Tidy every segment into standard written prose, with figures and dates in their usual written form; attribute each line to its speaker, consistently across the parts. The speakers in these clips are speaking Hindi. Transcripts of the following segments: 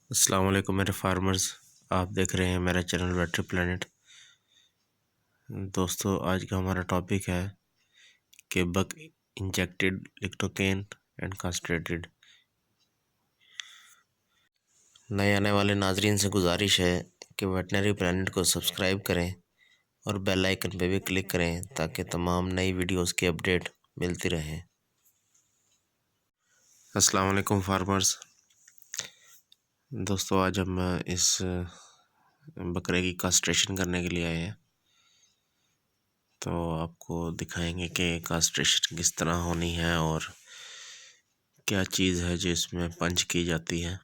Speaker 1: अस्सलाम वालेकुम मेरे फार्मर्स। आप देख रहे हैं मेरा चैनल वेटरी प्लेनेट। दोस्तों, आज का हमारा टॉपिक है कि बक इंजेक्टेड लिग्नोकेन एंड कास्ट्रेटेड। नए आने वाले नाजरीन से गुजारिश है कि वेटनरी प्लेनेट को सब्सक्राइब करें और बेल आइकन पे भी क्लिक करें ताकि तमाम नई वीडियोस की अपडेट मिलती रहे। अस्सलाम वालेकुम फार्मर्स। दोस्तों, आज हम इस बकरे की कास्ट्रेशन करने के लिए आए हैं, तो आपको दिखाएंगे कि कास्ट्रेशन किस तरह होनी है और क्या चीज़ है जो इसमें पंच की जाती है।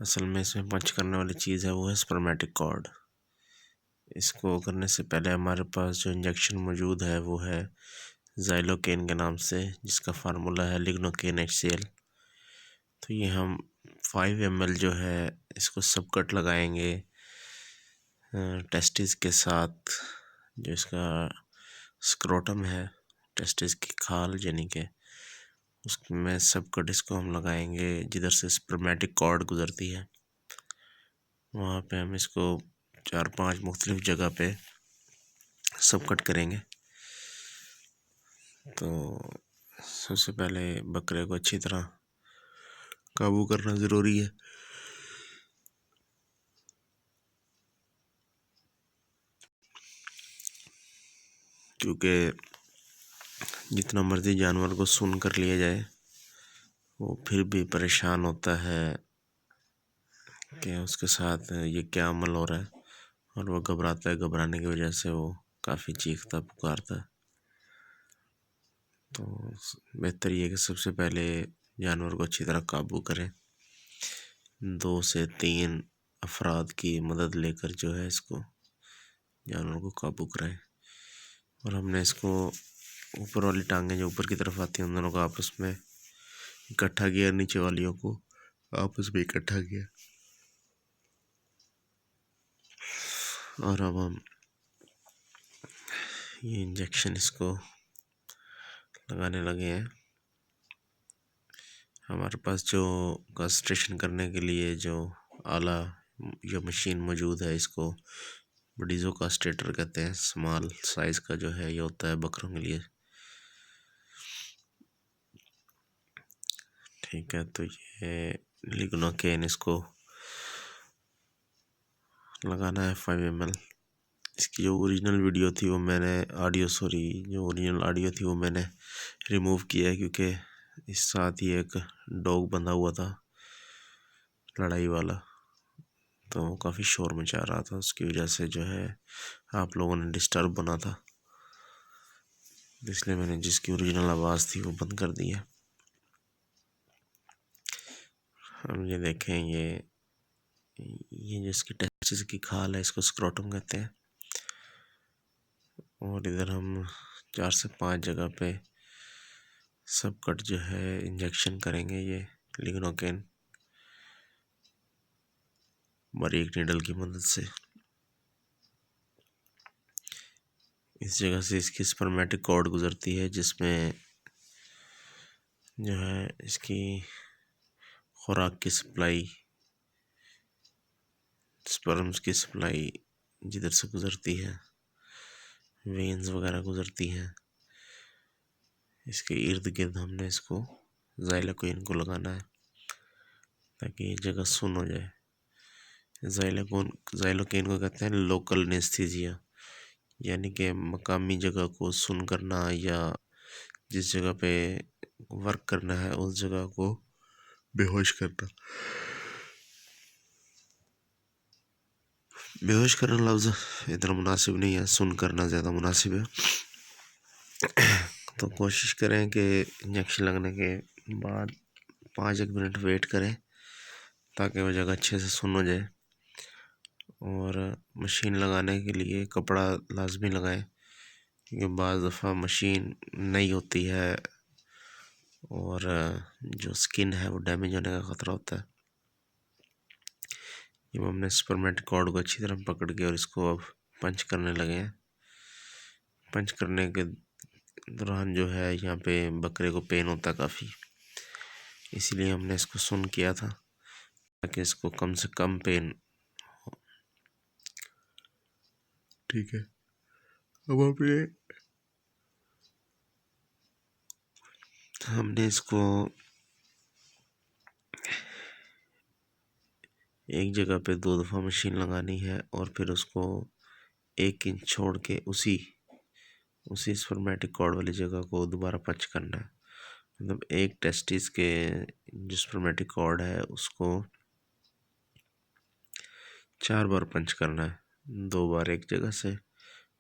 Speaker 1: असल में इसमें पंच करने वाली चीज़ है वो है स्पर्मेटिक कॉर्ड। इसको करने से पहले हमारे पास जो इंजेक्शन मौजूद है वो है ज़ाइलोकेन के नाम से, जिसका फार्मूला है लिग्नोकेन HCl। तो ये हम 5 ml जो है इसको सब कट लगाएंगे टेस्टिस के साथ। जो इसका स्क्रोटम है, टेस्टिस की खाल यानी कि उसमें सब कट इसको हम लगाएंगे जिधर से स्पर्मेटिक कॉर्ड गुजरती है। वहाँ पे हम इसको 4-5 मुख्तलिफ जगह पे सब कट करेंगे। तो सबसे पहले बकरे को अच्छी तरह काबू करना ज़रूरी है, क्योंकि जितना मर्ज़ी जानवर को सुन कर लिया जाए वो फिर भी परेशान होता है कि उसके साथ ये क्या अमल हो रहा है, और वो घबराता है। घबराने की वजह से वो काफ़ी चीखता पुकारता है। तो बेहतर ये है कि सबसे पहले जानवर को अच्छी तरह काबू करें। 2 से 3 अफराद की मदद लेकर जो है इसको जानवर को काबू कराएं। और हमने इसको ऊपर वाली टांगें जो ऊपर की तरफ आती हैं उन दोनों को आपस में इकट्ठा किया, नीचे वालियों को आपस में इकट्ठा किया। और अब हम ये इंजेक्शन इसको लगाने लगे हैं। हमारे पास जो कास्ट्रेशन करने के लिए जो आला या मशीन मौजूद है इसको बडीज़ो कास्ट्रेटर कहते हैं। स्मॉल साइज़ का जो है ये होता है बकरों के लिए। ठीक है, तो ये लिग्नोकेन इसको लगाना है 5 ml। इसकी जो ओरिजिनल वीडियो थी वो मैंने जो ओरिजिनल ऑडियो थी वो मैंने रिमूव किया है, क्योंकि इस साथ ही एक डॉग बंधा हुआ था लड़ाई वाला, तो वो काफ़ी शोर मचा रहा था। उसकी वजह से जो है आप लोगों ने डिस्टर्ब बना था, इसलिए मैंने जिसकी ओरिजिनल आवाज़ थी वो बंद कर दी है। हम ये देखें, ये जिसकी टेस्टिस की खाल है इसको स्क्रोटम कहते हैं। और इधर हम 4 से 5 जगह पे सब कट जो है इंजेक्शन करेंगे ये लिग्नोकेन बारीक नीडल की मदद से। इस जगह से इसकी स्पर्मेटिक कॉर्ड गुजरती है, जिसमें जो है इसकी खुराक की सप्लाई, स्पर्म्स की सप्लाई जिधर से गुजरती है, वेन्स वगैरह गुजरती हैं, इसके इर्द गिर्द हमने इसको ज़ाइलोकेन को लगाना है ताकि ये जगह सुन हो जाए। ज़ाइलोकेन को कहते हैं लोकल एनेस्थीसिया, यानी कि मकामी जगह को सुन करना या जिस जगह पे वर्क करना है उस जगह को बेहोश करना। बेहोश करना लफ्ज़ इतना मुनासिब नहीं है, सुन करना ज़्यादा मुनासिब है। तो कोशिश करें कि इंजेक्शन लगने के बाद 5-1 मिनट वेट करें ताकि वो जगह अच्छे से सुन हो जाए। और मशीन लगाने के लिए कपड़ा लाजमी लगाएं, क्योंकि बाज़ दफ़ा मशीन नई होती है और जो स्किन है वो डैमेज होने का ख़तरा होता है। ये हमने स्पर्मेटिक कॉर्ड को अच्छी तरह पकड़ के और इसको अब पंच करने लगे हैं। पंच करने के दौरान जो है यहाँ पे बकरे को पेन होता है काफ़ी, इसीलिए हमने इसको सुन किया था। ताकि इसको कम से कम पेन हो। ठीक है, अब हमने इसको एक जगह पे 2 दफ़ा मशीन लगानी है और फिर उसको 1 इंच छोड़ के उसी स्पर्मेटिक कॉर्ड वाली जगह को दोबारा पंच करना है। मतलब एक टेस्टिस के जो स्पर्मेटिक कॉर्ड है उसको 4 बार पंच करना है, 2 बार एक जगह से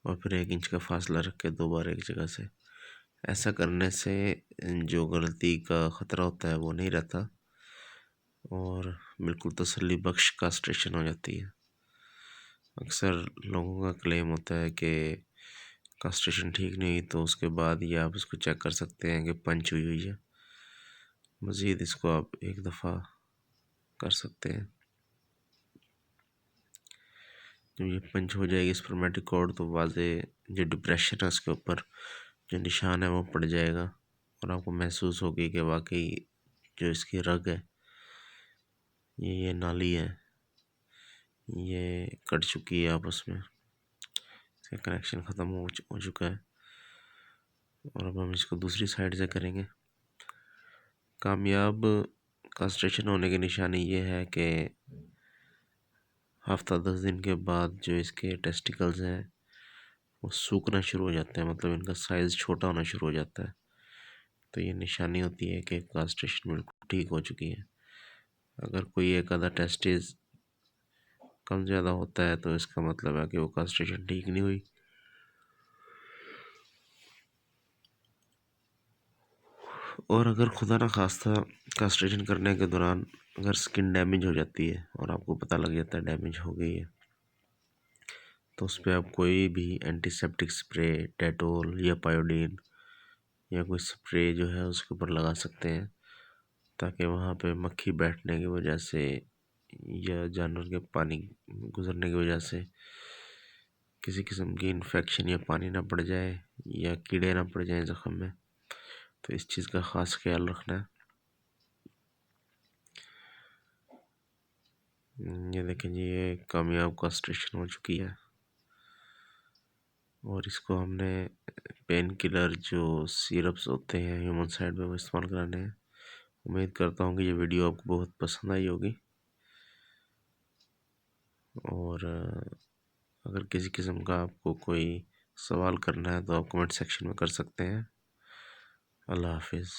Speaker 1: और फिर 1 इंच का फासला रख के 2 बार एक जगह से। ऐसा करने से जो गलती का ख़तरा होता है वो नहीं रहता और बिल्कुल तसल्ली बख्श कास्ट्रेशन हो जाती है। अक्सर लोगों का क्लेम होता है कि कास्ट्रेशन ठीक नहीं हुई, तो उसके बाद ही आप इसको चेक कर सकते हैं कि पंच हुई हुई है। मज़ीद इसको आप एक दफ़ा कर सकते हैं। जब ये पंच हो जाएगी स्पर्मेटिक कॉर्ड तो वाजे जो डिप्रेशन है उसके ऊपर जो निशान है वो पड़ जाएगा और आपको महसूस होगी कि वाकई जो इसकी रग है, ये नाली है, ये कट चुकी है आपस में, इसका कनेक्शन ख़त्म हो चुका है। और अब हम इसको दूसरी साइड से करेंगे। कामयाब कास्ट्रेशन होने की निशानी ये है कि हफ्ता 10 दिन के बाद जो इसके टेस्टिकल्स हैं वो सूखना शुरू हो जाते हैं, मतलब इनका साइज़ छोटा होना शुरू हो जाता है। तो ये निशानी होती है कि कास्ट्रेशन बिल्कुल ठीक हो चुकी है। अगर कोई एक आधा टेस्टिस कम ज़्यादा होता है तो इसका मतलब है कि वो कास्ट्रेशन ठीक नहीं हुई। और अगर खुदा ना खास्ता कास्ट्रेशन करने के दौरान अगर स्किन डैमेज हो जाती है और आपको पता लग जाता है डैमेज हो गई है, तो उस पर आप कोई भी एंटीसेप्टिक स्प्रे, डेटोल या पायोडीन या कोई स्प्रे जो है उसके ऊपर लगा सकते हैं, ताकि वहाँ पे मक्खी बैठने की वजह से या जानवर के पानी गुजरने की वजह से किसी किस्म की इन्फेक्शन या पानी ना पड़ जाए या कीड़े ना पड़ जाए ज़ख़म में। तो इस चीज़ का ख़ास ख्याल रखना है। ये देखें जी, ये कामयाब कास्ट्रेशन हो चुकी है और इसको हमने पेन किलर जो सिरप्स होते हैं ह्यूमन साइड में वो इस्तेमाल कराने हैं। उम्मीद करता हूँ कि ये वीडियो आपको बहुत पसंद आई होगी और अगर किसी किस्म का आपको कोई सवाल करना है तो आप कमेंट सेक्शन में कर सकते हैं। अल्लाह हाफिज़।